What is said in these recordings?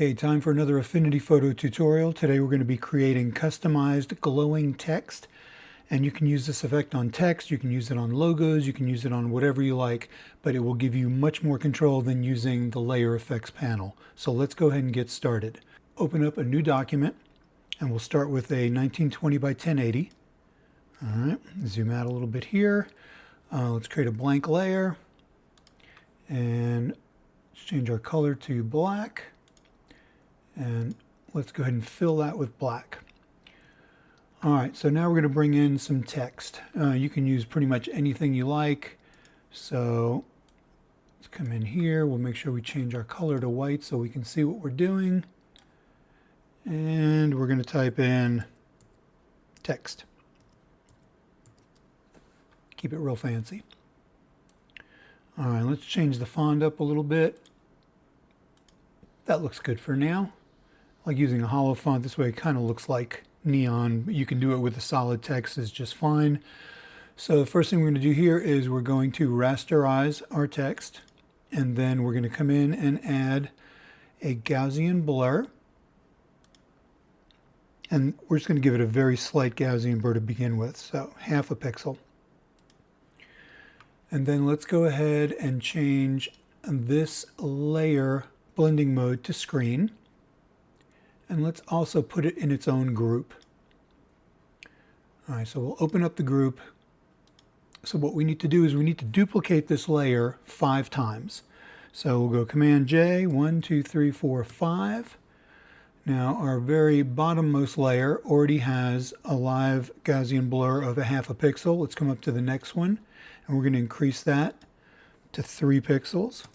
Okay, time for another Affinity Photo tutorial. Today we're going to be creating customized glowing text. And you can use this effect on text, you can use it on logos, you can use it on whatever you like, but it will give you much more control than using the layer effects panel. So let's go ahead and get started. Open up a new document, and we'll start with a 1920 by 1080. All right, zoom out a little bit here. Let's create a blank layer, and let's change our color to black. And let's go ahead and fill that with black. All right, so now we're going to bring in some text. You can use pretty much anything you like. So let's come in here. We'll make sure we change our color to white so we can see what we're doing. And we're going to type in text. Keep it real fancy. All right, let's change the font up a little bit. That looks good for now. I like using a hollow font. This way it kind of looks like neon. You can do it with the solid text is just fine. So the first thing we're going to do here is we're going to rasterize our text, and then we're going to come in and add a Gaussian blur, and we're just going to give it a very slight Gaussian blur to begin with, so half a pixel. And then let's go ahead and change this layer blending mode to screen. And let's also put it in its own group. All right, so we'll open up the group. So what we need to do is we need to duplicate this layer 5 times. So we'll go Command J, 1, 2, 3, 4, 5. Now our very bottommost layer already has a live Gaussian blur of a half a pixel. Let's come up to the next one, and we're going to increase that to 3 pixels.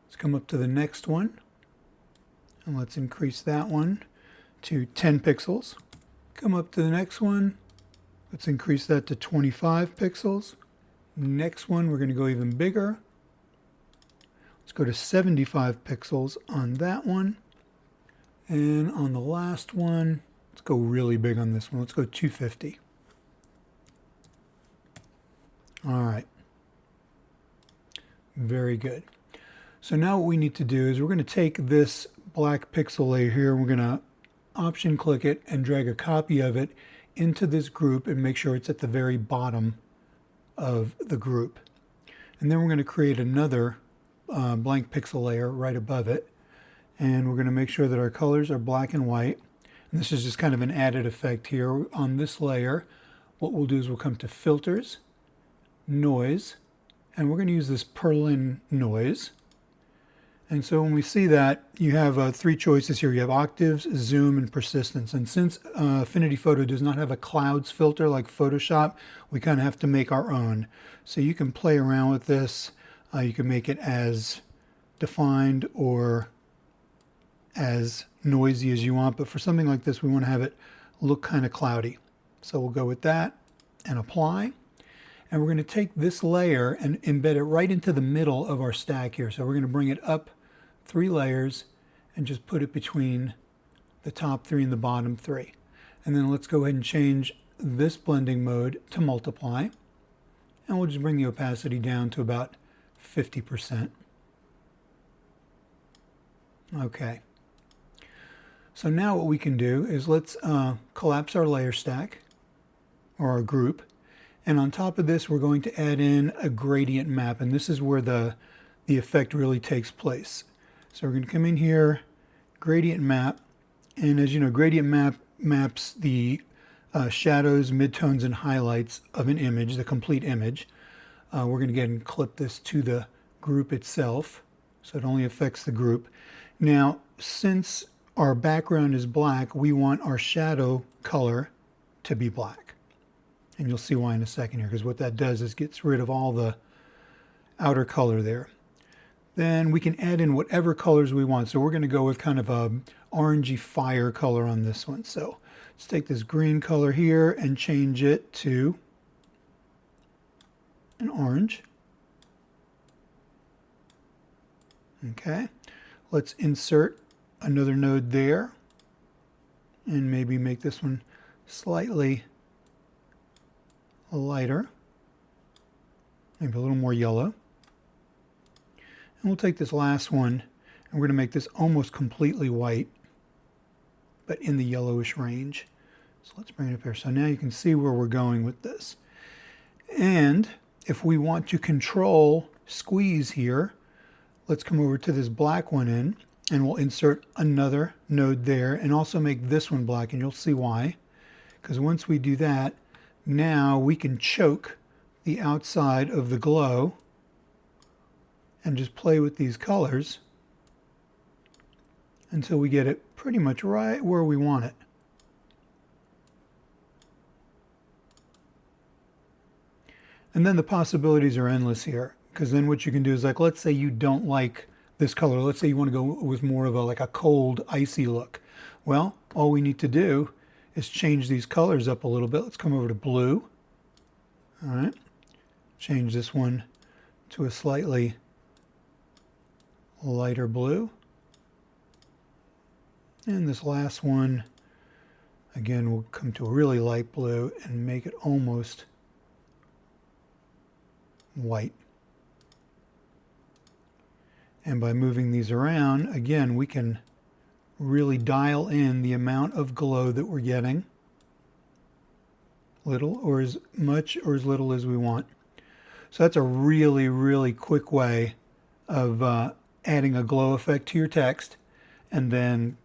Let's come up to the next one. And let's increase that one to 10 pixels. Come up to the next one. Let's increase that to 25 pixels. Next one, we're going to go even bigger. Let's go to 75 pixels on that one. And on the last one, let's go really big on this one. Let's go 250. All right. Very good. So now what we need to do is we're going to take this black pixel layer here, we're going to option click it and drag a copy of it into this group and make sure it's at the very bottom of the group. And then we're going to create another blank pixel layer right above it, and we're going to make sure that our colors are black and white. And this is just kind of an added effect here on this layer. What we'll do is we'll come to filters, noise, and we're going to use this Perlin noise. And so when we see that, you have 3 choices here. You have octaves, zoom, and persistence. And since Affinity Photo does not have a clouds filter like Photoshop, we kind of have to make our own. So you can play around with this. You can make it as defined or as noisy as you want. But for something like this, we want to have it look kind of cloudy. So we'll go with that and apply. And we're going to take this layer and embed it right into the middle of our stack here. So we're going to bring it up 3 layers and just put it between the top 3 and the bottom 3. And then let's go ahead and change this blending mode to multiply. And we'll just bring the opacity down to about 50%. Okay. So now what we can do is let's collapse our layer stack or our group. And on top of this, we're going to add in a gradient map. And this is where the effect really takes place. So we're going to come in here, gradient map. And as you know, gradient map maps the shadows, midtones, and highlights of an image, the complete image. We're going to get and clip this to the group itself, so it only affects the group. Now, since our background is black, we want our shadow color to be black. And you'll see why in a second here, because what that does is gets rid of all the outer color there. Then we can add in whatever colors we want. So we're going to go with kind of a orangey fire color on this one. So let's take this green color here and change it to an orange. Okay, let's insert another node there and maybe make this one slightly lighter, maybe a little more yellow. And we'll take this last one And we're going to make this almost completely white, but in the yellowish range. So let's bring it up here. So now you can see where we're going with this. And if we want to control squeeze here, let's come over to this black one in, and we'll insert another node there and also make this one black, and you'll see why. Because once we do that, now we can choke the outside of the glow and just play with these colors until we get it pretty much right where we want it. And then the possibilities are endless here, because then what you can do is, like, let's say you don't like this color. Let's say you want to go with more of a like a cold, icy look. Well, all we need to do is change these colors up a little bit. Let's come over to blue. All right. Change this one to a slightly lighter blue. And this last one, again, we'll come to a really light blue and make it almost white. And by moving these around, again, we can really dial in the amount of glow that we're getting. Little or as much or as little as we want. So that's a really, really quick way of adding a glow effect to your text and then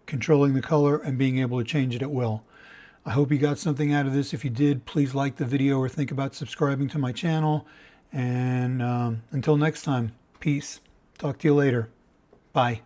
controlling the color and being able to change it at will. I hope you got something out of this. If you did, please like the video or think about subscribing to my channel. And until next time, peace. Talk to you later. Bye.